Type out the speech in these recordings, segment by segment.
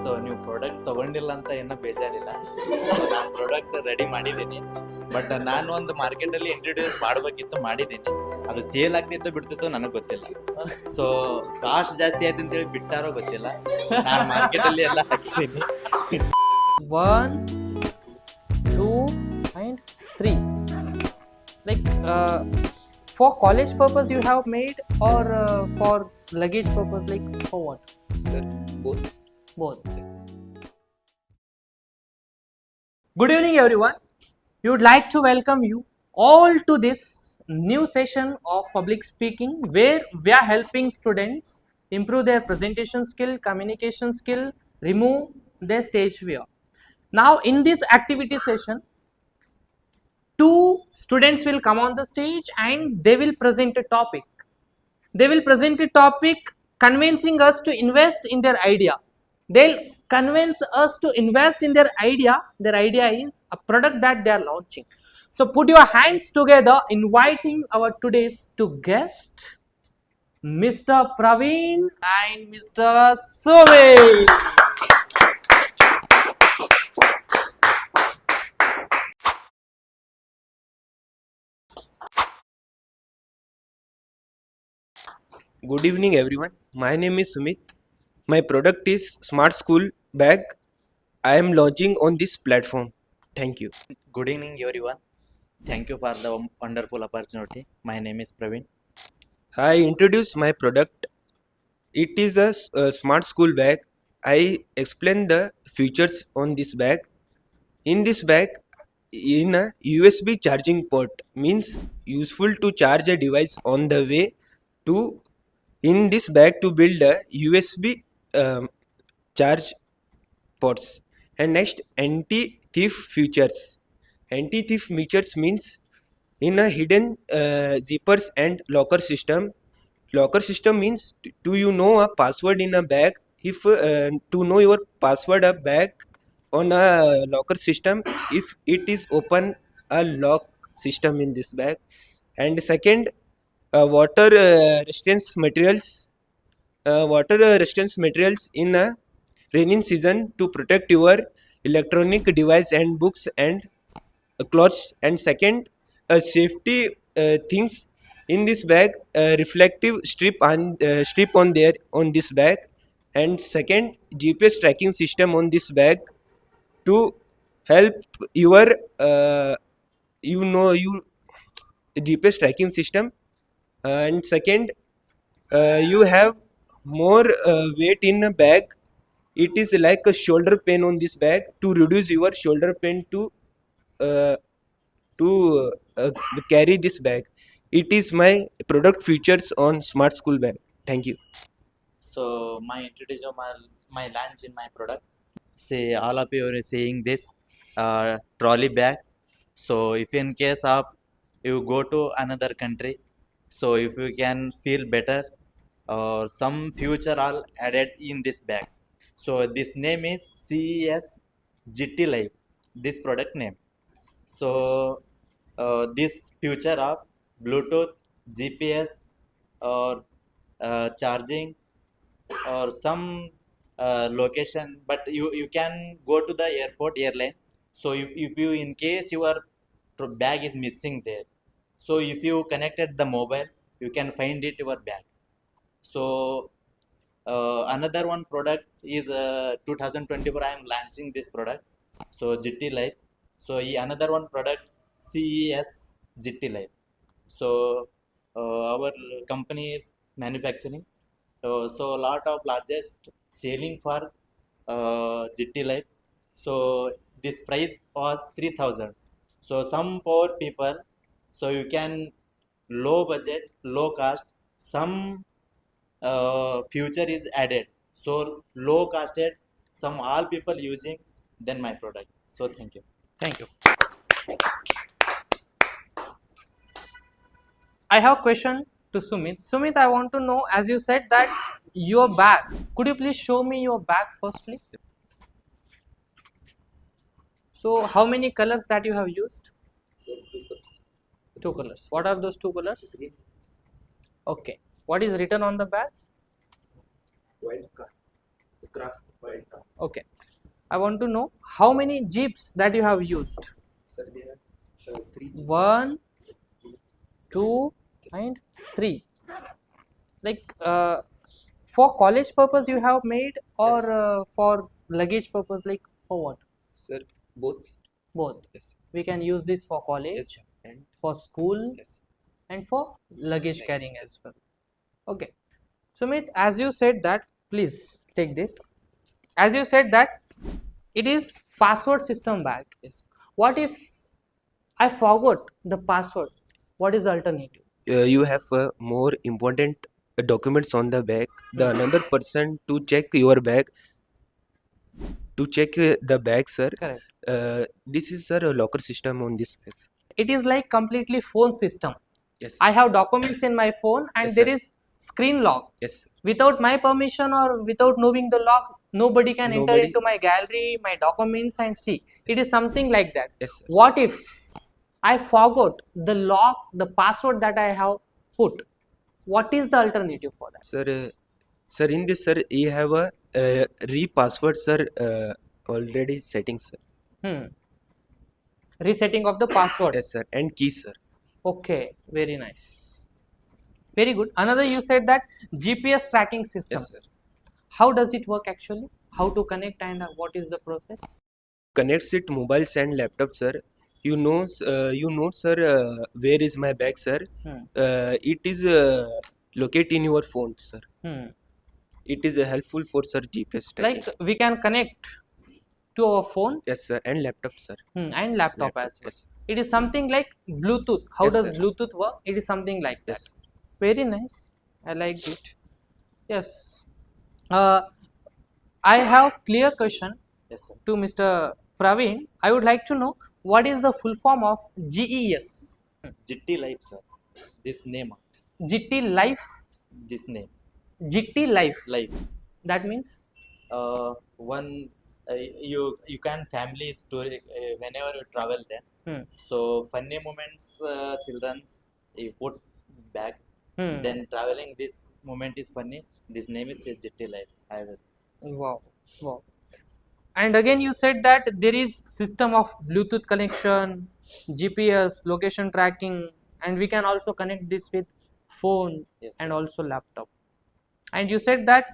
So ನೀವು product ತಗೊಂಡಿಲ್ಲ ಅಂತ ಏನೋ ಬೇಜಾರಿಲ್ಲ. ನಾನು ಪ್ರಾಡಕ್ಟ್ ರೆಡಿ ಮಾಡಿದ್ದೀನಿ, ಬಟ್ ನಾನು ಒಂದು ಮಾರ್ಕೆಟಲ್ಲಿ ಇಂಟ್ರೊಡ್ಯೂಸ್ ಮಾಡಬೇಕಿತ್ತು, ಮಾಡಿದ್ದೀನಿ. ಅದು ಸೇಲ್ ಆಗ್ತಿತ್ತು ಬಿಡ್ತಿತ್ತು ನನಗೆ ಗೊತ್ತಿಲ್ಲ. ಸೊ ಕಾಸ್ಟ್ ಜಾಸ್ತಿ ಆಯ್ತು ಅಂತೇಳಿ ಬಿಟ್ಟಾರೋ ಗೊತ್ತಿಲ್ಲ. ನಾನು ಮಾರ್ಕೆಟಲ್ಲಿ ಎಲ್ಲ ಹಾಕಿದ್ದೀನಿ. 1, 2 and 3. Like for college purpose you have made, or for luggage purpose, like for what? Sir, both. Both. Good evening everyone. We would like to welcome you all to this new session of public speaking, where we are helping students improve their presentation skill, communication skill, remove their stage fear. Now in this activity session, 2 students will come on the stage and they will present a topic. They will present a topic convincing us to invest in their idea. They'll convince us to invest in their idea. Their idea is a product that they are launching. So put your hands together, inviting our today's 2 guests, Mr. Praveen and Mr. Sumit. Good evening, everyone. My name is Sumit. My product is Smart School Bag. I am launching on this platform. Thank you. Good evening everyone. Thank you for the wonderful opportunity. My name is Praveen. I introduce my product. It is a Smart School Bag. I explain the features on this bag. In this bag, in a USB charging port, means useful to charge a device on the way to. In this bag to build a USB charge ports. And next, anti-thief features. Anti-thief features means in a hidden zippers and locker system. Locker system means do you know a password in a bag? If to know your password a bag on a locker system, if it is open a lock system in this bag. And second, water resistance materials. Water resistance materials in a raining season to protect your electronic device and books and clothes. And second, safety things in this bag, reflective strip on there on this bag. And second, GPS tracking system on this bag to help your GPS tracking system. And second, you have more weight in a bag. It is like a shoulder pain on this bag to reduce your shoulder pain to uh, carry this bag. It is my product features on Smart School Bag. Thank you. So my introduction, my launch in my product. Say all of you are saying this trolley bag. So if in case of you go to another country, so if you can feel better, or some future all added in this bag. So this name is CES GT Life. This product name. So this future of Bluetooth, GPS, or charging, or some location, but you can go to the airline. So if you in case your bag is missing there, so if you connected the mobile, you can find it your bag. So another one product is 2024 I am launching this product, so GT Life. So another one product CES GT Life. So our company is manufacturing. So a lot of largest selling for GT Life. So this price was 3,000. So some poor people, so you can low budget, low cost. Some future is added. So low costed, some all people using then my product. So thank you. Thank you. I have a question to Sumit. Sumit, I want to know, as you said that your bag, could you please show me your bag firstly? So how many colors that you have used? 2 colors. What are those 2 colors? Okay. What is written on the bag? Wild card. Craft wild card. Okay. I want to know how many jeeps that you have used. Sir, there are 3 1, 2, and 3. Like for college purpose you have made, or for luggage purpose, like for what? Sir, both. Both. Yes. We can use this for Yes, college, sir. And for school, yes. and for luggage Luggage, carrying yes. as well. Okay. Sumit, as you said that, please take this. As you said that it is password system bag. Yes. What if I forgot the password? What is the alternative? You have more important documents on the bag. The another person to check your bag, to check the bag, sir. Correct. This is, sir, a locker system on this bag. It is like completely phone system. Yes. I have documents in my phone and Yes, there sir. is screen lock. Yes, sir. Without my permission or without knowing the lock, nobody can enter Nobody- into my gallery, my documents, and see. It Yes. is something like that. Yes, sir. What if I forgot the lock, the password that I have put? What is the alternative for that? Sir, in this, sir, you have a re-password, sir, already setting, sir. Resetting of the password. Yes, sir. And key, sir. Okay, very nice. Very good. Another, you said that GPS tracking system. Yes, sir. How does it work actually? How to connect and what is the process? Connects it mobiles and laptops, sir. You know, sir, where is my bag, sir? It is located in your phone, sir. It is helpful for, sir, GPS tracking. Like we can connect to our phone Yes, sir. And laptop, sir. and laptop as well. Yes. It is something like Bluetooth. How Yes, does sir. Bluetooth work? It is something like that. Yes. Very nice. I liked it. Yes. I have clear question Yes, sir. to Mr. Praveen. I would like to know what is the full form of GES? GT Life, sir. This name, GT Life. this name, GT Life. life. That means One, you can family story whenever you travel there. So funny moments, children's you put back. Then traveling, this moment is funny. This name is GT Life. I will. wow, wow. And again, you said that there is system of Bluetooth connection, GPS, location tracking, and we can also connect this with phone Yes, and sir. also laptop. And you said that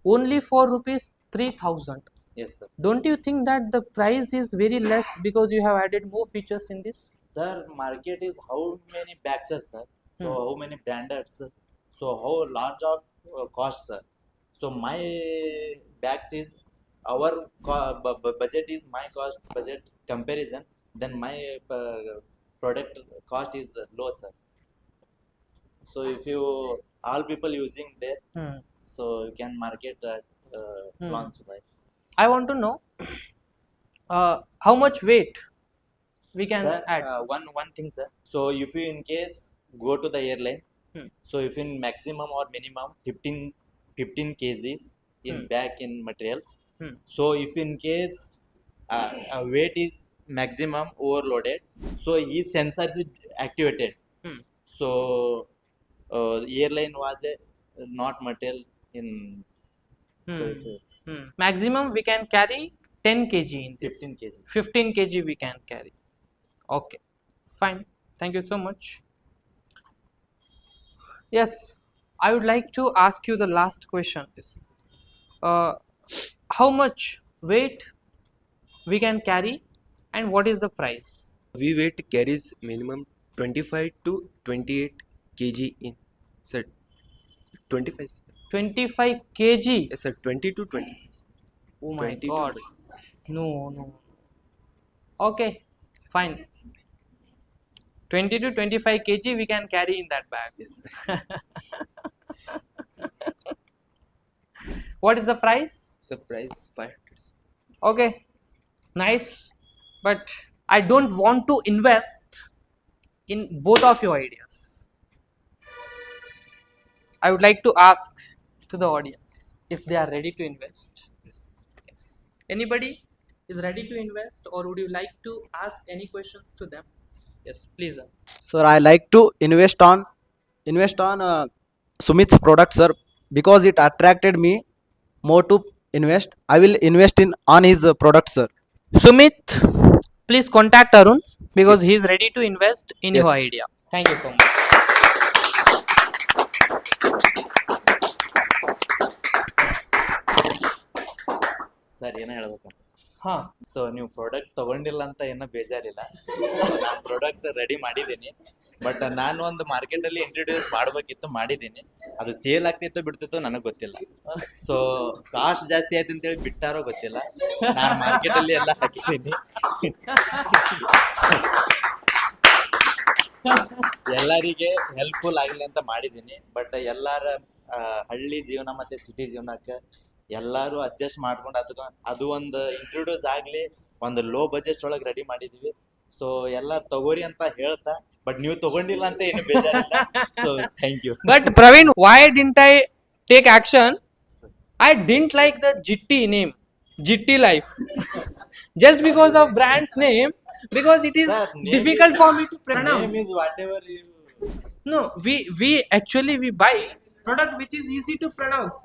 only for rupees 3,000. Yes, sir. Don't you think that the price is very less because you have added more features in this? Sir, market is how many bags, sir? So how many branded, sir? So how large of cost, sir? So my bags is our budget is my cost budget comparison. Then my product cost is low, sir. So if you all people using there, so you can market launch by. I want to know how much weight we can Sir, add. one thing, sir. So if you in case go to the airline, so if in maximum or minimum 15 kgs in bag in materials. So if in case weight is maximum overloaded, so his sensor is activated. So airline was not material in. So if you Maximum we can carry 10 kg in this. 15 kg. 15 kg we can carry. Okay, fine. Thank you so much. Yes, I would like to ask you the last question. How much weight we can carry and what is the price? We weight carries minimum 25 to 28 kg in, sir. 25, sir. 25 kg. Yes, sir. 20 to 25. Oh my 20 to god. 20. No. Okay, fine. 20 to 25 kg we can carry in that bag. Yes. What is the price? Surprise 500. Okay, nice. But I don't want to invest in both of your ideas. I would like to ask to the audience if they are ready to invest. Yes. Anybody is ready to invest, or would you like to ask any questions to them? Yes, please. Sir, I like to invest on Sumit's product, sir, because it attracted me more to invest, I will invest in on his product, sir. Sumit, please contact Arun because he is ready to invest in Yes. your idea. Thank you so much. Sir ಏನೋ ಹೇಳ್ಬೇಕು. ಹಾ, so ನೀವು product ತಗೊಂಡಿಲ್ಲ ಅಂತ ಏನೋ ಬೇಜಾರಿಲ್ಲ. ನಾನು product ready ಮಾಡಿದ್ದೀನಿ, but ನಾನು ಒಂದು ಮಾರ್ಕೆಟಲ್ಲಿ ಇಂಟ್ರೊಡ್ಯೂಸ್ ಮಾಡಬೇಕಿತ್ತು, ಮಾಡಿದ್ದೀನಿ. ಅದು ಸೇಲ್ ಆಗ್ತಿತ್ತೋ ಬಿಡ್ತಿತ್ತೋ ನನಗೆ ಗೊತ್ತಿಲ್ಲ. ಸೊ ಕಾಸ್ಟ್ ಜಾಸ್ತಿ ಆಯ್ತು ಅಂತೇಳಿ ಬಿಟ್ಟಾರೋ ಗೊತ್ತಿಲ್ಲ. ನಾನು ಮಾರ್ಕೆಟಲ್ಲಿ ಎಲ್ಲ ಹಾಕಿದ್ದೀನಿ. ಎಲ್ಲರಿಗೆ ಹೆಲ್ಪ್ಫುಲ್ ಆಗಲಿ ಅಂತ ಮಾಡಿದ್ದೀನಿ. ಬಟ್ ಎಲ್ಲರ ಹಳ್ಳಿ ಜೀವನ ಮತ್ತು ಸಿಟಿ ಜೀವನಕ್ಕೆ ಎಲ್ಲರೂ ಅಡ್ಜಸ್ಟ್ ಮಾಡ್ಕೊಂಡು ಅದು ಒಂದು ಇಂಟ್ರೊಡ್ಯೂಸ್ ಆಗಲಿ, ಒಂದು ಲೋ ಬಜೆಟ್ ಒಳಗೆ ರೆಡಿ ಮಾಡಿದ್ದೀವಿ. ಸೊ ಎಲ್ಲರೂ ತಗೋರಿ ಅಂತ ಹೇಳ್ತಾ, ಬಟ್ ನೀವು ತಗೊಂಡಿಲ್ಲ ಅಂತ ಏನು ಬೇಜಾರಿಲ್ಲ. So thank you. but Praveen, why didn't I take action? I didn't like the GT name, GT Life, just because of brand's name, because it is Sir, name difficult for me to Name pronounce. is whatever you... No, we actually we buy product which is easy to pronounce.